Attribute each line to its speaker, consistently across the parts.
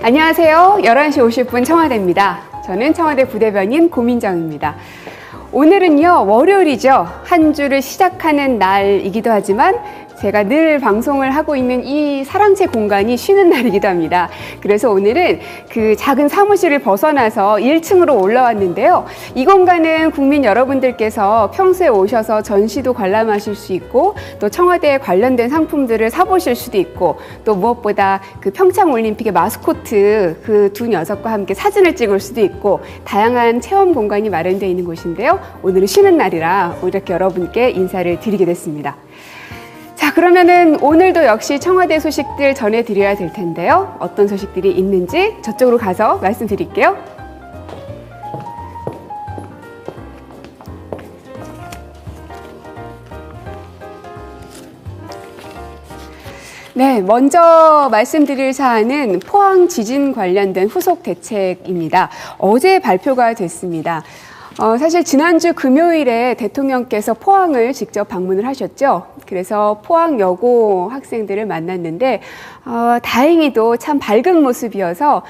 Speaker 1: 안녕하세요. 11시 50분 청와대입니다. 저는 청와대 부대변인 고민정입니다. 오늘은요, 월요일이죠. 한 주를 시작하는 날이기도 하지만 제가 늘 방송을 하고 있는 이 사랑채 공간이 쉬는 날이기도 합니다. 그래서 오늘은 그 작은 사무실을 벗어나서 1층으로 올라왔는데요. 이 공간은 국민 여러분들께서 평소에 오셔서 전시도 관람하실 수 있고 또 청와대에 관련된 상품들을 사보실 수도 있고 또 무엇보다 그 평창올림픽의 마스코트 그 두 녀석과 함께 사진을 찍을 수도 있고 다양한 체험 공간이 마련되어 있는 곳인데요. 오늘은 쉬는 날이라 이렇게 여러분께 인사를 드리게 됐습니다. 자, 그러면은 오늘도 역시 청와대 소식들 전해드려야 될 텐데요. 어떤 소식들이 있는지 저쪽으로 가서 말씀드릴게요. 네, 먼저 말씀드릴 사안은 포항 지진 관련된 후속 대책입니다. 어제 발표가 됐습니다. 사실 지난주 금요일에 대통령께서 포항을 직접 방문을 하셨죠. 그래서 포항 여고 학생들을 만났는데 다행히도 참 밝은 모습이어서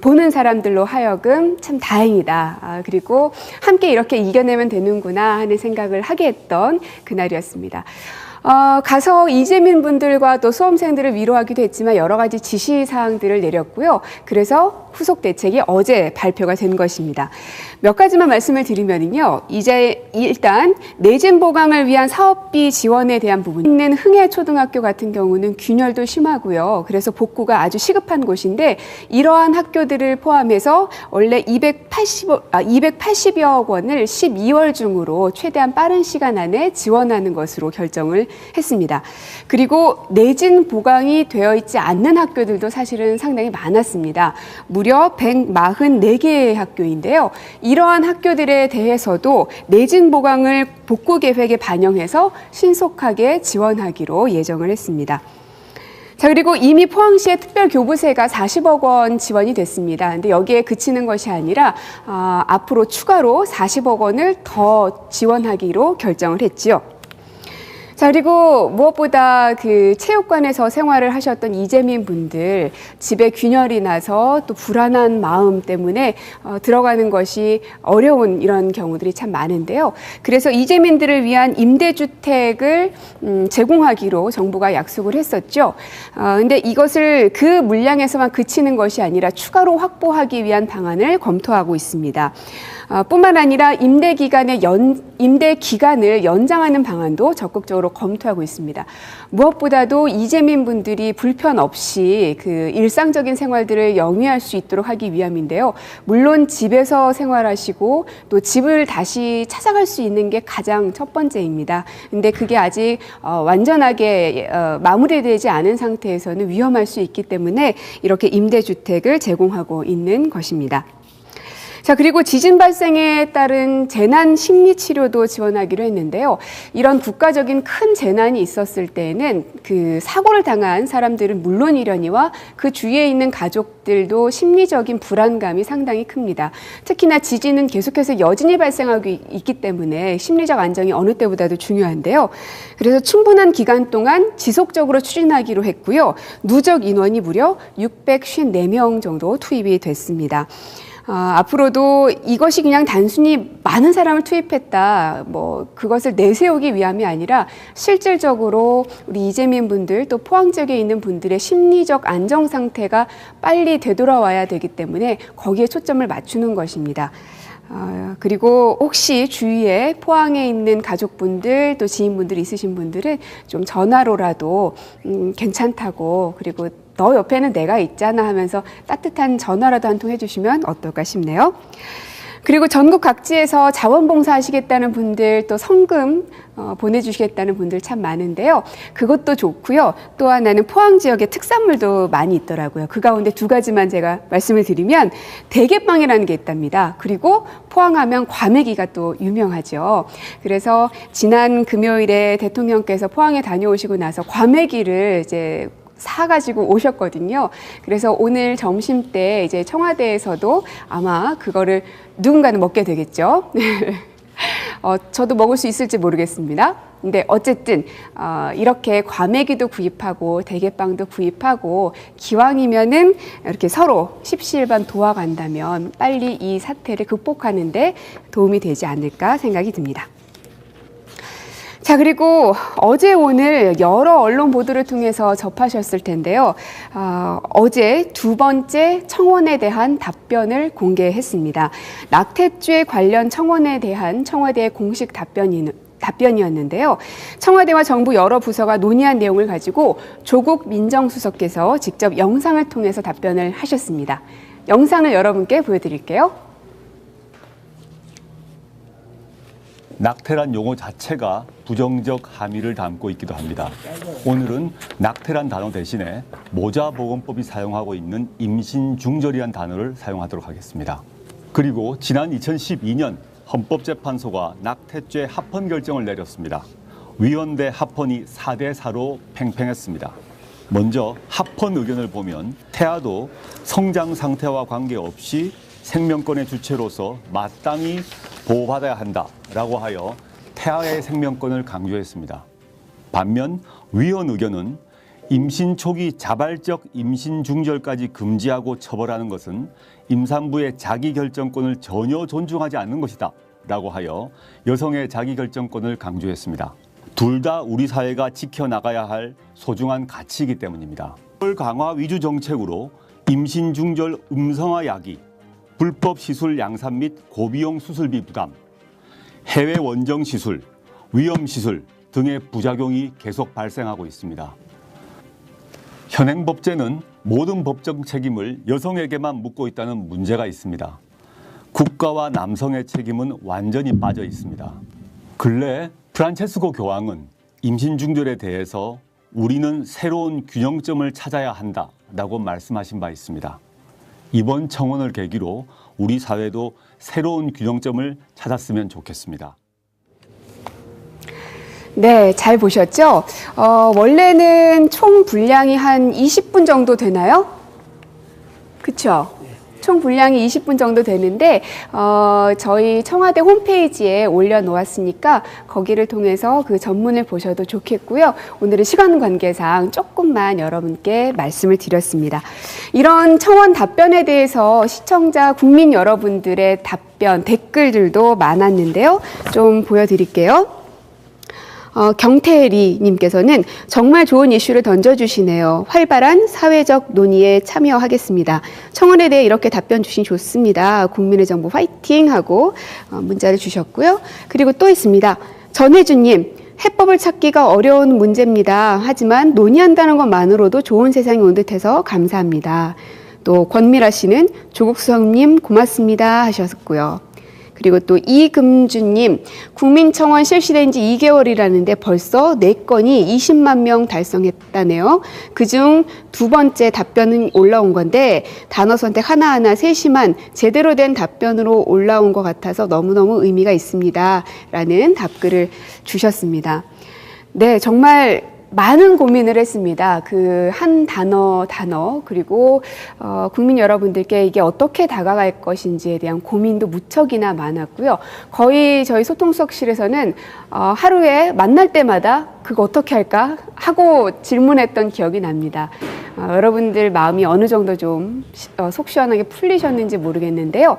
Speaker 1: 보는 사람들로 하여금 참 다행이다. 그리고 함께 이렇게 이겨내면 되는구나 하는 생각을 하게 했던 그날이었습니다. 가서 이재민 분들과 또 수험생들을 위로하기도 했지만 여러 가지 지시사항들을 내렸고요. 그래서 후속 대책이 어제 발표가 된 것입니다. 몇 가지만 말씀을 드리면요. 이제 일단 내진 보강을 위한 사업비 지원에 대한 부분 있는 흥해초등학교 같은 경우는 균열도 심하고요. 그래서 복구가 아주 시급한 곳인데 이러한 학교들을 포함해서 원래 280여 원을 12월 중으로 최대한 빠른 시간 안에 지원하는 것으로 결정을 했습니다. 그리고 내진 보강이 되어 있지 않는 학교들도 사실은 상당히 많았습니다. 무려 144개의 학교인데요. 이러한 학교들에 대해서도 내진 보강을 복구 계획에 반영해서 신속하게 지원하기로 예정을 했습니다. 자, 그리고 이미 포항시의 특별교부세가 40억 원 지원이 됐습니다. 근데 여기에 그치는 것이 아니라 앞으로 추가로 40억 원을 더 지원하기로 결정을 했지요. 자, 그리고 무엇보다 그 체육관에서 생활을 하셨던 이재민 분들 집에 균열이 나서 또 불안한 마음 때문에 들어가는 것이 어려운 이런 경우들이 참 많은데요. 그래서 이재민들을 위한 임대주택을 제공하기로 정부가 약속을 했었죠. 근데 이것을 그 물량에서만 그치는 것이 아니라 추가로 확보하기 위한 방안을 검토하고 있습니다. 뿐만 아니라 임대 기간을 연장하는 방안도 적극적으로 검토하고 있습니다. 무엇보다도 이재민 분들이 불편 없이 그 일상적인 생활들을 영위할 수 있도록 하기 위함인데요. 물론 집에서 생활하시고 또 집을 다시 찾아갈 수 있는 게 가장 첫 번째입니다. 근데 그게 아직 완전하게 마무리되지 않은 상태에서는 위험할 수 있기 때문에 이렇게 임대주택을 제공하고 있는 것입니다. 자, 그리고 지진 발생에 따른 재난 심리 치료도 지원하기로 했는데요. 이런 국가적인 큰 재난이 있었을 때에는 그 사고를 당한 사람들은 물론이려니와 그 주위에 있는 가족들도 심리적인 불안감이 상당히 큽니다. 특히나 지진은 계속해서 여진이 발생하고 있기 때문에 심리적 안정이 어느 때보다도 중요한데요. 그래서 충분한 기간 동안 지속적으로 추진하기로 했고요. 누적 인원이 무려 654명 정도 투입이 됐습니다. 앞으로도 이것이 그냥 단순히 많은 사람을 투입했다, 그것을 내세우기 위함이 아니라 실질적으로 우리 이재민 분들 또 포항 지역에 있는 분들의 심리적 안정 상태가 빨리 되돌아와야 되기 때문에 거기에 초점을 맞추는 것입니다. 그리고 혹시 주위에 포항에 있는 가족분들 또 지인분들 있으신 분들은 좀 전화로라도 괜찮다고 그리고 너 옆에는 내가 있잖아 하면서 따뜻한 전화라도 한 통 해주시면 어떨까 싶네요. 그리고 전국 각지에서 자원봉사 하시겠다는 분들 또 성금 보내주시겠다는 분들 참 많은데요. 그것도 좋고요. 또 하나는 포항 지역에 특산물도 많이 있더라고요. 그 가운데 두 가지만 제가 말씀을 드리면 대게빵이라는 게 있답니다. 그리고 포항하면 과메기가 또 유명하죠. 그래서 지난 금요일에 대통령께서 포항에 다녀오시고 나서 과메기를 이제 사가지고 오셨거든요. 그래서 오늘 점심 때 이제 청와대에서도 아마 그거를 누군가는 먹게 되겠죠. 저도 먹을 수 있을지 모르겠습니다. 근데 어쨌든 이렇게 과메기도 구입하고 대게빵도 구입하고 기왕이면은 이렇게 서로 십시일반 도와간다면 빨리 이 사태를 극복하는 데 도움이 되지 않을까 생각이 듭니다. 자, 그리고 어제 오늘 여러 언론 보도를 통해서 접하셨을 텐데요. 어제 두 번째 청원에 대한 답변을 공개했습니다. 낙태죄 관련 청원에 대한 청와대의 공식 답변이었는데요. 청와대와 정부 여러 부서가 논의한 내용을 가지고 조국 민정수석께서 직접 영상을 통해서 답변을 하셨습니다. 영상을 여러분께 보여드릴게요.
Speaker 2: 낙태란 용어 자체가 부정적 함의를 담고 있기도 합니다. 오늘은 낙태란 단어 대신에 모자보건법이 사용하고 있는 임신중절이란 단어를 사용하도록 하겠습니다. 그리고 지난 2012년 헌법재판소가 낙태죄 합헌 결정을 내렸습니다. 위원대 합헌이 4대4로 팽팽했습니다. 먼저 합헌 의견을 보면 태아도 성장 상태와 관계없이 생명권의 주체로서 마땅히 보호받아야 한다라고 하여 태아의 생명권을 강조했습니다. 반면 위원 의견은 임신 초기 자발적 임신 중절까지 금지하고 처벌하는 것은 임산부의 자기결정권을 전혀 존중하지 않는 것이다 라고 하여 여성의 자기결정권을 강조했습니다. 둘 다 우리 사회가 지켜나가야 할 소중한 가치이기 때문입니다. 처벌 강화 위주 정책으로 임신 중절 음성화 야기, 불법 시술 양산 및 고비용 수술비 부담, 해외 원정 시술, 위험 시술 등의 부작용이 계속 발생하고 있습니다. 현행 법제는 모든 법적 책임을 여성에게만 묻고 있다는 문제가 있습니다. 국가와 남성의 책임은 완전히 빠져 있습니다. 근래 프란체스코 교황은 임신 중절에 대해서 우리는 새로운 균형점을 찾아야 한다라고 말씀하신 바 있습니다. 이번 청원을 계기로 우리 사회도 새로운 균형점을 찾았으면 좋겠습니다.
Speaker 1: 네, 잘 보셨죠? 원래는 총 분량이 한 20분 정도 되나요? 그렇죠? 총 분량이 20분 정도 되는데 저희 청와대 홈페이지에 올려놓았으니까 거기를 통해서 그 전문을 보셔도 좋겠고요. 오늘은 시간 관계상 조금만 여러분께 말씀을 드렸습니다. 이런 청원 답변에 대해서 시청자, 국민 여러분들의 답변, 댓글들도 많았는데요. 좀 보여드릴게요. 경태리 님께서는 정말 좋은 이슈를 던져주시네요. 활발한 사회적 논의에 참여하겠습니다. 청원에 대해 이렇게 답변 주신 좋습니다. 국민의 정부 화이팅 하고 문자를 주셨고요. 그리고 또 있습니다. 전혜주님, 해법을 찾기가 어려운 문제입니다. 하지만 논의한다는 것만으로도 좋은 세상이 온 듯해서 감사합니다. 또 권미라 씨는 조국 수석님 고맙습니다 하셨고요. 그리고 또 이금주님, 국민청원 실시된 지 2개월이라는데 벌써 4건이 20만 명 달성했다네요. 그중 두 번째 답변은 올라온 건데 단어 선택 하나하나 세심한 제대로 된 답변으로 올라온 것 같아서 너무너무 의미가 있습니다. 라는 답글을 주셨습니다. 네, 정말 많은 고민을 했습니다. 그 한 단어 그리고 국민 여러분들께 이게 어떻게 다가갈 것인지에 대한 고민도 무척이나 많았고요. 거의 저희 소통수석실에서는 하루에 만날 때마다 그거 어떻게 할까 하고 질문했던 기억이 납니다. 여러분들 마음이 어느 정도 좀 속 시원하게 풀리셨는지 모르겠는데요.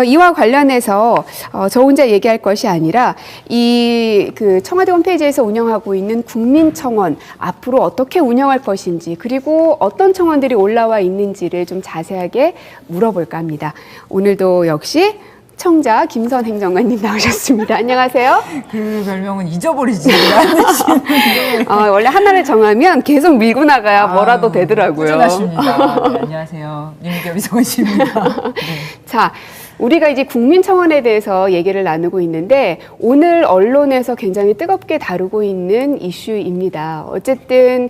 Speaker 1: 이와 관련해서 저 혼자 얘기할 것이 아니라 그 청와대 홈페이지에서 운영하고 있는 국민청원 앞으로 어떻게 운영할 것인지 그리고 어떤 청원들이 올라와 있는지를 좀 자세하게 물어볼까 합니다. 오늘도 역시 청자 김선 행정관님 나오셨습니다. 안녕하세요.
Speaker 3: 그 별명은 잊어버리지 않으시는데
Speaker 1: 원래 하나를 정하면 계속 밀고 나가야 뭐라도 되더라고요.
Speaker 3: 꾸준하십니다. 네, 안녕하세요. 윤미경 이성원 씨입니다. 네.
Speaker 1: 자, 우리가 이제 국민청원에 대해서 얘기를 나누고 있는데 오늘 언론에서 굉장히 뜨겁게 다루고 있는 이슈입니다. 어쨌든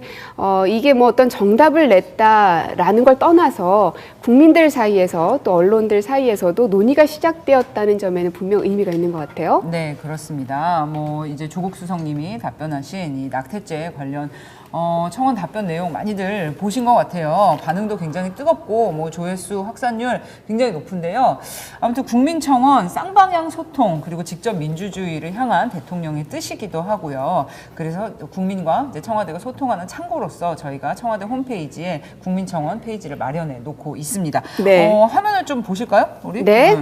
Speaker 1: 이게 뭐 어떤 정답을 냈다라는 걸 떠나서 국민들 사이에서 또 언론들 사이에서도 논의가 시작되었다는 점에는 분명 의미가 있는 것 같아요.
Speaker 3: 네, 그렇습니다. 뭐 이제 조국 수석님이 답변하신 이 낙태죄 관련 청원 답변 내용 많이들 보신 것 같아요. 반응도 굉장히 뜨겁고 뭐 조회수 확산율 굉장히 높은데요. 아무튼 국민청원 쌍방향 소통 그리고 직접 민주주의를 향한 대통령의 뜻이기도 하고요. 그래서 국민과 이제 청와대가 소통하는 창구로서 저희가 청와대 홈페이지에 국민청원 페이지를 마련해 놓고 있습니다.
Speaker 1: 네.
Speaker 3: 화면을 좀 보실까요? 우리?
Speaker 1: 네.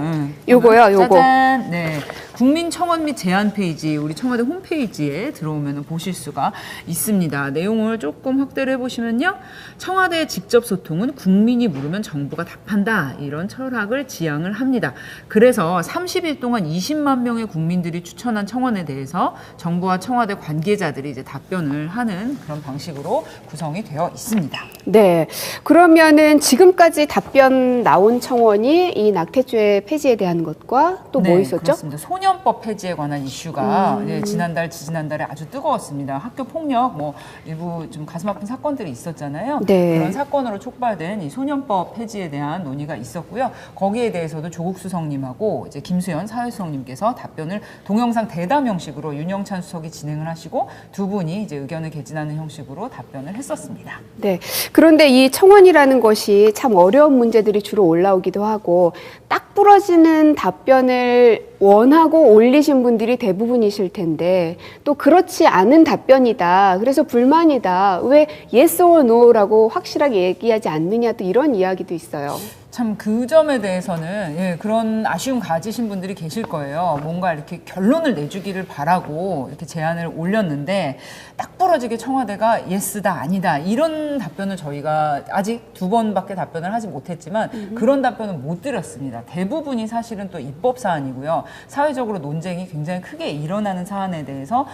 Speaker 1: 요거요, 요거.
Speaker 3: 짜잔. 네. 국민청원 및 제안 페이지 우리 청와대 홈페이지에 들어오면 보실 수가 있습니다. 내용을 조금 확대를 해보시면요. 청와대의 직접 소통은 국민이 물으면 정부가 답한다. 이런 철학을 지향을 합니다. 그래서 30일 동안 20만 명의 국민들이 추천한 청원에 대해서 정부와 청와대 관계자들이 이제 답변을 하는 그런 방식으로 구성이 되어 있습니다.
Speaker 1: 네. 그러면은 지금까지 답변 나온 청원이 이 낙태죄 폐지에 대한 것과 또 뭐
Speaker 3: 네,
Speaker 1: 있었죠?
Speaker 3: 그렇습니다. 소년법 폐지에 관한 이슈가 지난달, 지지난달에 아주 뜨거웠습니다. 학교 폭력, 뭐 일부 좀 가슴 아픈 사건들이 있었잖아요.
Speaker 1: 네.
Speaker 3: 그런 사건으로 촉발된 이 소년법 폐지에 대한 논의가 있었고요. 거기에 대해서도 조국 수석님하고 이제 김수현 사회수석님께서 답변을 동영상 대담 형식으로 윤영찬 수석이 진행을 하시고 두 분이 이제 의견을 개진하는 형식으로 답변을 했었습니다.
Speaker 1: 네. 그런데 이 청원이라는 것이 참 어려운 문제들이 주로 올라오기도 하고 딱 부러지는 답변을 원하고 올리신 분들이 대부분이실 텐데 또 그렇지 않은 답변이다. 그래서 불만이다. 왜 yes or no라고 확실하게 얘기하지 않느냐 또 이런 이야기도 있어요.
Speaker 3: 참 그 점에 대해서는 그런 아쉬움 가지신 분들이 계실 거예요. 뭔가 이렇게 결론을 내주기를 바라고 이렇게 제안을 올렸는데 딱 부러지게 청와대가 예스다 아니다 이런 답변을 저희가 아직 2번밖에 답변을 하지 못했지만 그런 답변은 못 드렸습니다. 대부분이 사실은 또 입법 사안이고요. 사회적으로 논쟁이 굉장히 크게 일어나는 사안에 대해서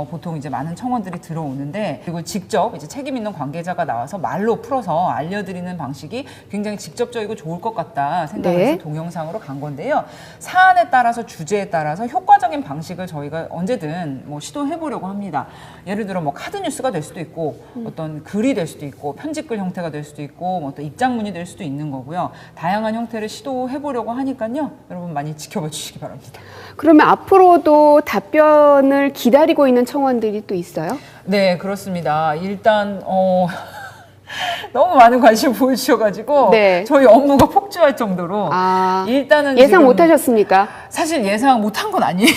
Speaker 3: 보통 이제 많은 청원들이 들어오는데 그리고 직접 이제 책임 있는 관계자가 나와서 말로 풀어서 알려드리는 방식이 굉장히 직접적이고 좋을 것 같다 생각해서
Speaker 1: 네.
Speaker 3: 동영상으로 간 건데요. 사안에 따라서 주제에 따라서 효과적인 방식을 저희가 언제든 뭐 시도해 보려고 합니다. 예를 들어 뭐 카드 뉴스가 될 수도 있고 어떤 글이 될 수도 있고 편집글 형태가 될 수도 있고 뭐 또 입장문이 될 수도 있는 거고요. 다양한 형태를 시도해 보려고 하니까요. 여러분 많이 지켜봐 주시기 바랍니다.
Speaker 1: 그러면 앞으로도 답변을 기다리고 있는 청원들이 또 있어요?
Speaker 3: 네, 그렇습니다. 일단 너무 많은 관심 보여주셔가지고
Speaker 1: 네.
Speaker 3: 저희 업무가 폭주할 정도로 일단은
Speaker 1: 예상
Speaker 3: 지금
Speaker 1: 못하셨습니까?
Speaker 3: 사실 예상 못한 건 아니에요.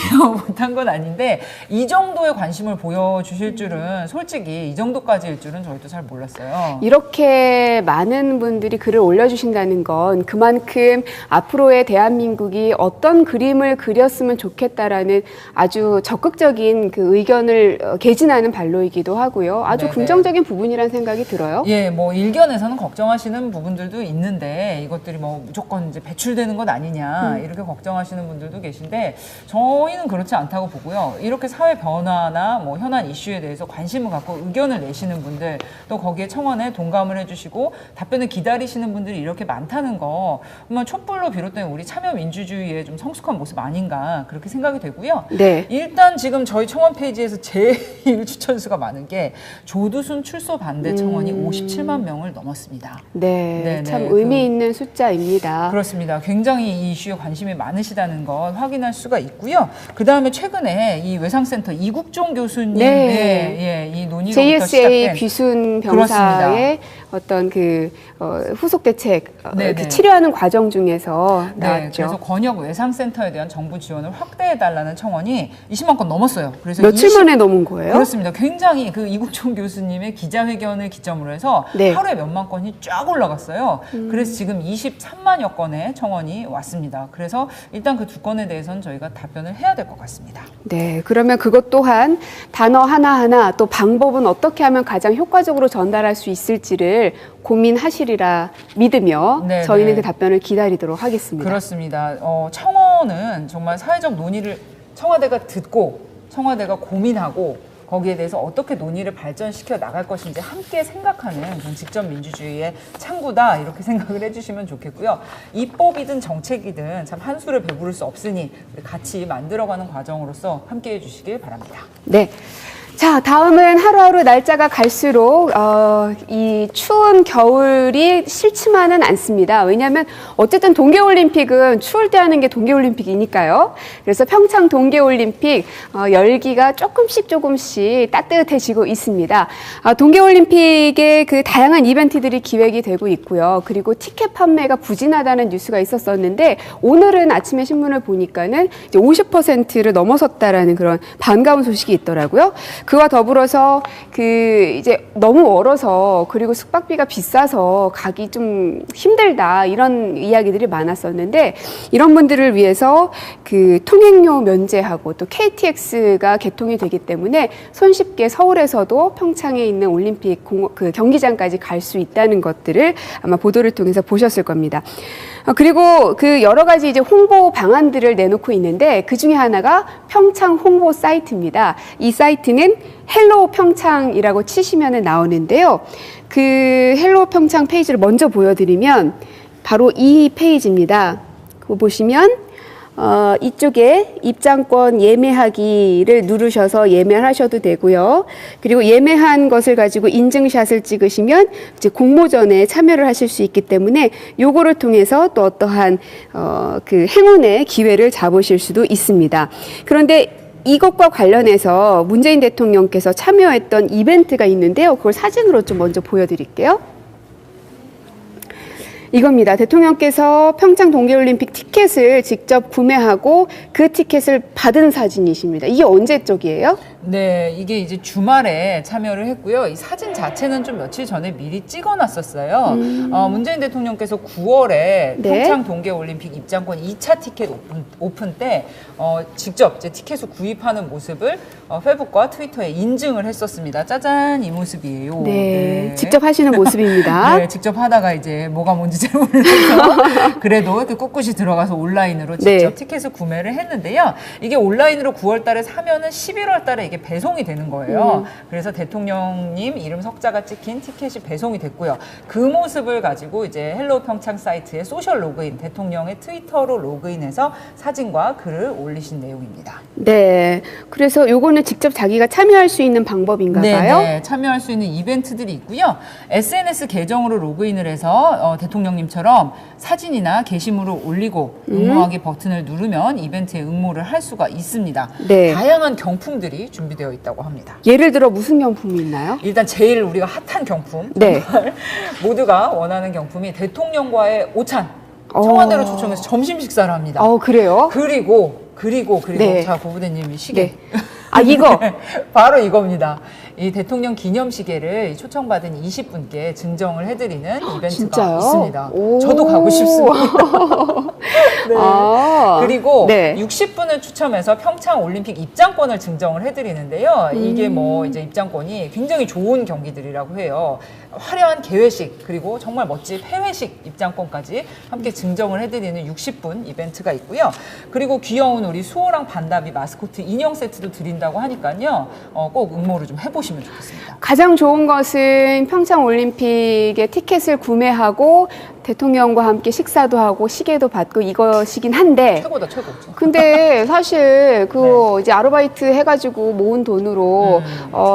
Speaker 3: 못한 건 아닌데 이 정도의 관심을 보여주실 줄은 솔직히 이 정도까지일 줄은 저희도 잘 몰랐어요.
Speaker 1: 이렇게 많은 분들이 글을 올려주신다는 건 그만큼 앞으로의 대한민국이 어떤 그림을 그렸으면 좋겠다라는 아주 적극적인 그 의견을 개진하는 발로이기도 하고요. 아주
Speaker 3: 네네.
Speaker 1: 긍정적인 부분이라는 생각이 들어요.
Speaker 3: 예, 뭐 일견에서는 걱정하시는 부분들도 있는데 이것들이 뭐 무조건 이제 배출되는 것 아니냐 이렇게 걱정하시는 분들도 계신데 저희는 그렇지 않다고 보고요. 이렇게 사회 변화나 뭐 현안 이슈에 대해서 관심을 갖고 의견을 내시는 분들 또 거기에 청원에 동감을 해주시고 답변을 기다리시는 분들이 이렇게 많다는 거 정말 촛불로 비롯된 우리 참여 민주주의의 좀 성숙한 모습 아닌가 그렇게 생각이 되고요.
Speaker 1: 네.
Speaker 3: 일단 지금 저희 청원 페이지에서 제일 추천수가 많은 게 조두순 출소 반대 청원이 57만 명을 넘었습니다.
Speaker 1: 네,
Speaker 3: 네네,
Speaker 1: 참 의미 있는 숫자입니다.
Speaker 3: 그렇습니다. 굉장히 이 이슈에 관심이 많으시다는 것 확인할 수가 있고요. 그 다음에 최근에 이 외상센터 이국종 교수님 이 논의로부터
Speaker 1: JSA
Speaker 3: 시작된
Speaker 1: 귀순 병사의 어떤 그 후속 대책, 그 치료하는 과정 중에서 나왔죠.
Speaker 3: 네, 그래서 권역 외상센터에 대한 정부 지원을 확대해달라는 청원이 20만 건 넘었어요. 그래서
Speaker 1: 며칠 만에 넘은 거예요?
Speaker 3: 그렇습니다. 굉장히 그 이국종 교수님의 기자회견을 기점으로 해서 하루에 몇만 건이 쫙 올라갔어요. 그래서 지금 23만여 건의 청원이 왔습니다. 그래서 일단 그 2건에 대해서는 저희가 답변을 해야 될 것 같습니다.
Speaker 1: 네, 그러면 그것 또한 단어 하나하나 또 방법은 어떻게 하면 가장 효과적으로 전달할 수 있을지를 고민하시리라 믿으며 저희는 그 답변을 기다리도록 하겠습니다.
Speaker 3: 그렇습니다. 청원은 정말 사회적 논의를 청와대가 듣고 청와대가 고민하고 거기에 대해서 어떻게 논의를 발전시켜 나갈 것인지 함께 생각하는 그런 직접 민주주의의 창구다 이렇게 생각을 해주시면 좋겠고요. 입법이든 정책이든 참 한 수를 배부를 수 없으니 우리 같이 만들어가는 과정으로서 함께 해주시길 바랍니다.
Speaker 1: 네. 자, 다음은 하루하루 날짜가 갈수록 이 추운 겨울이 싫지만은 않습니다. 왜냐하면 어쨌든 동계올림픽은 추울 때 하는 게 동계올림픽이니까요. 그래서 평창 동계올림픽 열기가 조금씩 따뜻해지고 있습니다. 동계올림픽에 그 다양한 이벤트들이 기획이 되고 있고요. 그리고 티켓 판매가 부진하다는 뉴스가 있었었는데 오늘은 아침에 신문을 보니까는 이제 50%를 넘어섰다라는 그런 반가운 소식이 있더라고요. 그와 더불어서 이제 너무 멀어서 그리고 숙박비가 비싸서 가기 좀 힘들다 이런 이야기들이 많았었는데 이런 분들을 위해서 그 통행료 면제하고 또 KTX가 개통이 되기 때문에 손쉽게 서울에서도 평창에 있는 올림픽 그 경기장까지 갈 수 있다는 것들을 아마 보도를 통해서 보셨을 겁니다. 그리고 그 여러 가지 이제 홍보 방안들을 내놓고 있는데 그 중에 하나가 평창 홍보 사이트입니다. 이 사이트는 헬로우 평창이라고 치시면 나오는데요. 그 헬로우 평창 페이지를 먼저 보여드리면 바로 이 페이지입니다. 그거 보시면 이쪽에 입장권 예매하기를 누르셔서 예매를 하셔도 되고요. 그리고 예매한 것을 가지고 인증샷을 찍으시면 이제 공모전에 참여를 하실 수 있기 때문에 요거를 통해서 또 어떠한 그 행운의 기회를 잡으실 수도 있습니다. 그런데 이것과 관련해서 문재인 대통령께서 참여했던 이벤트가 있는데요. 그걸 사진으로 좀 먼저 보여드릴게요. 이겁니다. 대통령께서 평창 동계올림픽 티켓을 직접 구매하고 그 티켓을 받은 사진이십니다. 이게 언제 쪽이에요?
Speaker 3: 네, 이게 이제 주말에 참여를 했고요. 이 사진 자체는 좀 며칠 전에 미리 찍어놨었어요. 문재인 대통령께서 9월에
Speaker 1: 네.
Speaker 3: 평창 동계올림픽 입장권 2차 티켓 오픈 때 직접 이제 티켓을 구입하는 모습을 페이스북과 트위터에 인증을 했었습니다. 짜잔, 이 모습이에요.
Speaker 1: 네, 직접 하시는 모습입니다.
Speaker 3: 네, 직접 하다가 이제 뭐가 뭔지 잘 몰라서 그래도 이렇게 꿋꿋이 들어가서 온라인으로 직접
Speaker 1: 네.
Speaker 3: 티켓을 구매를 했는데요. 이게 온라인으로 9월 달에 사면은 11월 달에 이게 배송이 되는 거예요. 그래서 대통령님 이름 석자가 찍힌 티켓이 배송이 됐고요. 그 모습을 가지고 이제 헬로우 평창 사이트에 소셜 로그인, 대통령의 트위터로 로그인해서 사진과 글을 올리신 내용입니다.
Speaker 1: 네, 그래서 요거는 직접 자기가 참여할 수 있는 방법인가 봐요?
Speaker 3: 네, 참여할 수 있는 이벤트들이 있고요. SNS 계정으로 로그인을 해서 대통령님처럼 사진이나 게시물을 올리고 응모하기 버튼을 누르면 이벤트에 응모를 할 수가 있습니다.
Speaker 1: 네.
Speaker 3: 다양한 경품들이 준비되어 있다고 합니다.
Speaker 1: 예를 들어 무슨 경품이 있나요?
Speaker 3: 일단 제일 우리가 핫한 경품,
Speaker 1: 네.
Speaker 3: 정말 모두가 원하는 경품이 대통령과의 오찬, 청와대로 초청해서 점심 식사를 합니다.
Speaker 1: 그래요?
Speaker 3: 그리고
Speaker 1: 네.
Speaker 3: 자, 고부대님이 시계.
Speaker 1: 네. 아, 이거?
Speaker 3: 바로 이거입니다. 이 대통령 기념 시계를 초청받은 20분께 증정을 해드리는 이벤트가
Speaker 1: 진짜요?
Speaker 3: 있습니다.
Speaker 1: 오.
Speaker 3: 저도 가고 싶습니다. 네. 그리고
Speaker 1: 네.
Speaker 3: 60분을 추첨해서 평창 올림픽 입장권을 증정을 해드리는데요. 이게 뭐 이제 입장권이 굉장히 좋은 경기들이라고 해요. 화려한 개회식 그리고 정말 멋진 폐회식 입장권까지 함께 증정을 해드리는 60분 이벤트가 있고요. 그리고 귀여운 우리 수호랑 반다비 마스코트 인형 세트도 드린다고 하니까요. 꼭 응모를 좀 해보시면 좋겠습니다.
Speaker 1: 가장 좋은 것은 평창 올림픽의 티켓을 구매하고 대통령과 함께 식사도 하고 시계도 받고 이것이긴 한데
Speaker 3: 최고다, 최고.
Speaker 1: 근데 사실 이제 아르바이트 해가지고 모은 돈으로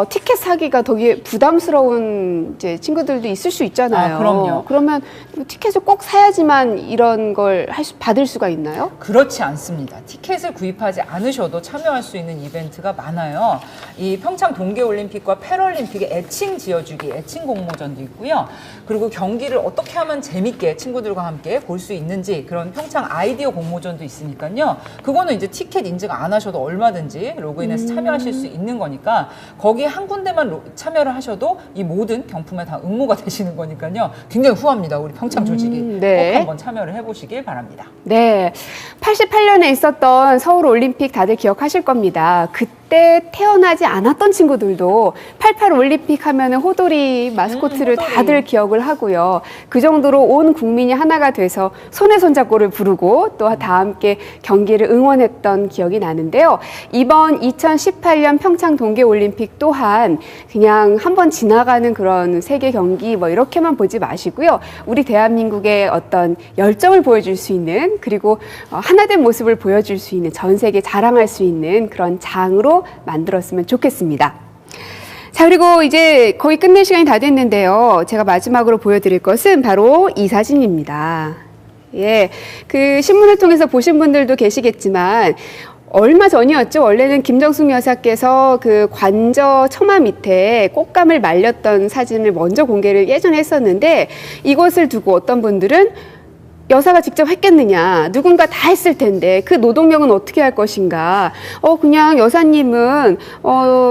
Speaker 1: 티켓 사기가 되게 부담스러운 이제 친구들도 있을 수 있잖아요.
Speaker 3: 아, 그럼요.
Speaker 1: 그러면 티켓을 꼭 사야지만 이런 걸 받을 수가 있나요?
Speaker 3: 그렇지 않습니다. 티켓을 구입하지 않으셔도 참여할 수 있는 이벤트가 많아요. 이 평창 동계올림픽과 패럴림픽의 애칭 지어주기, 애칭 공모전도 있고요. 그리고 경기를 어떻게 하면 재밌게 친구들과 함께 볼 수 있는지 그런 평창 아이디어 공모전도 있으니까요. 그거는 이제 티켓 인증 안 하셔도 얼마든지 로그인해서 참여하실 수 있는 거니까 거기 한 군데만 참여를 하셔도 이 모든 경품에 다 응모가 되시는 거니까요. 굉장히 후합니다. 우리 평창 조직이
Speaker 1: 네.
Speaker 3: 꼭 한번 참여를 해보시길 바랍니다.
Speaker 1: 네, 88년에 있었던 서울올림픽 다들 기억하실 겁니다. 그때 태어나지 않았던 친구들도 88 올림픽 하면은 호돌이 마스코트를
Speaker 3: 호돌이.
Speaker 1: 다들 기억을 하고요. 그 정도로 온 국민이 하나가 돼서 손에 손잡고를 부르고 또 다 함께 경기를 응원했던 기억이 나는데요. 이번 2018년 평창 동계올림픽 또한 그냥 한번 지나가는 그런 세계 경기 뭐 이렇게만 보지 마시고요. 우리 대한민국의 어떤 열정을 보여줄 수 있는 그리고 하나된 모습을 보여줄 수 있는 전 세계 자랑할 수 있는 그런 장으로 만들었으면 좋겠습니다. 자, 그리고 이제 거의 끝낼 시간이 다 됐는데요. 제가 마지막으로 보여드릴 것은 바로 이 사진입니다. 예, 그 신문을 통해서 보신 분들도 계시겠지만 얼마 전이었죠. 원래는 김정숙 여사께서 그 관저 처마 밑에 꽃감을 말렸던 사진을 먼저 공개를 예전에 했었는데 이것을 두고 어떤 분들은 여사가 직접 했겠느냐, 누군가 다 했을 텐데 그 노동력은 어떻게 할 것인가, 그냥 여사님은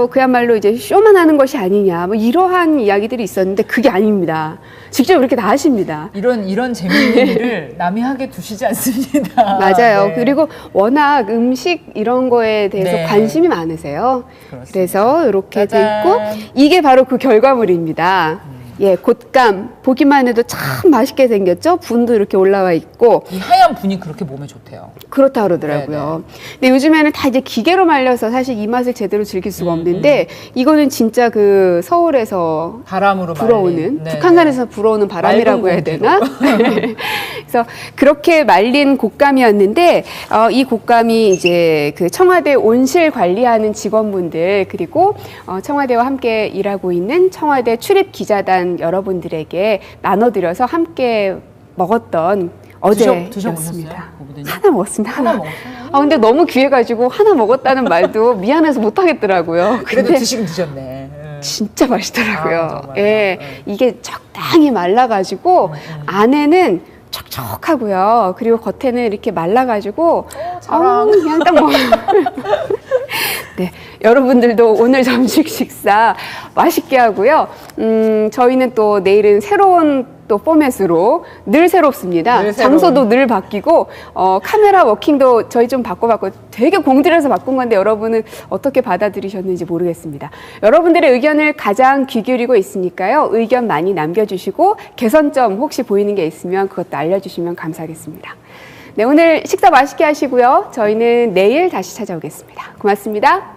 Speaker 1: 그야말로 이제 쇼만 하는 것이 아니냐, 뭐 이러한 이야기들이 있었는데 그게 아닙니다. 직접 이렇게 다 하십니다.
Speaker 3: 이런 재미있는 일을 남이 하게 두시지 않습니다.
Speaker 1: 맞아요.
Speaker 3: 네.
Speaker 1: 그리고 워낙 음식 이런 거에 대해서
Speaker 3: 네.
Speaker 1: 관심이 많으세요.
Speaker 3: 그렇습니다.
Speaker 1: 그래서 이렇게 돼
Speaker 3: 짜잔.
Speaker 1: 있고 이게 바로 그 결과물입니다. 예, 곶감 보기만 해도 참 맛있게 생겼죠. 분도 이렇게 올라와 있고
Speaker 3: 이 하얀 분이 그렇게 몸에 좋대요.
Speaker 1: 그렇다 그러더라고요. 근데 요즘에는 다 이제 기계로 말려서 사실 이 맛을 제대로 즐길 수가 없는데 이거는 진짜 그 서울에서
Speaker 3: 바람으로
Speaker 1: 불어오는
Speaker 3: 말린. 네,
Speaker 1: 북한산에서 불어오는 바람이라고
Speaker 3: 맑은
Speaker 1: 해야 되나? 그래서 그렇게 말린 곶감이었는데 이 곶감이 이제 그 청와대 온실 관리하는 직원분들 그리고 청와대와 함께 일하고 있는 청와대 출입 기자단 여러분들에게 나눠드려서 함께 먹었던 어제였습니다.
Speaker 3: 드셔보셨어요? 고부대님?
Speaker 1: 하나 먹었습니다. 하나.
Speaker 3: 먹었어요?
Speaker 1: 근데 너무 귀해가지고 하나 먹었다는 말도 미안해서 못하겠더라고요.
Speaker 3: 그래도
Speaker 1: 근데
Speaker 3: 드시긴 드셨네.
Speaker 1: 진짜 맛있더라고요.
Speaker 3: 아, 정말요?
Speaker 1: 예,
Speaker 3: 네.
Speaker 1: 이게 적당히 말라가지고 안에는 촉촉하고요. 그리고 겉에는 이렇게 말라가지고
Speaker 3: 자랑.
Speaker 1: 그냥 딱 먹어요. 네, 여러분들도 오늘 점심 식사 맛있게 하고요. 저희는 또 내일은 새로운 또 포맷으로 늘 새롭습니다.
Speaker 3: 늘 새로운.
Speaker 1: 장소도 늘 바뀌고 카메라 워킹도 저희 좀 바꿔봤고 되게 공들여서 바꾼 건데 여러분은 어떻게 받아들이셨는지 모르겠습니다. 여러분들의 의견을 가장 귀 기울이고 있으니까요. 의견 많이 남겨주시고 개선점 혹시 보이는 게 있으면 그것도 알려주시면 감사하겠습니다. 네, 오늘 식사 맛있게 하시고요. 저희는 내일 다시 찾아오겠습니다. 고맙습니다.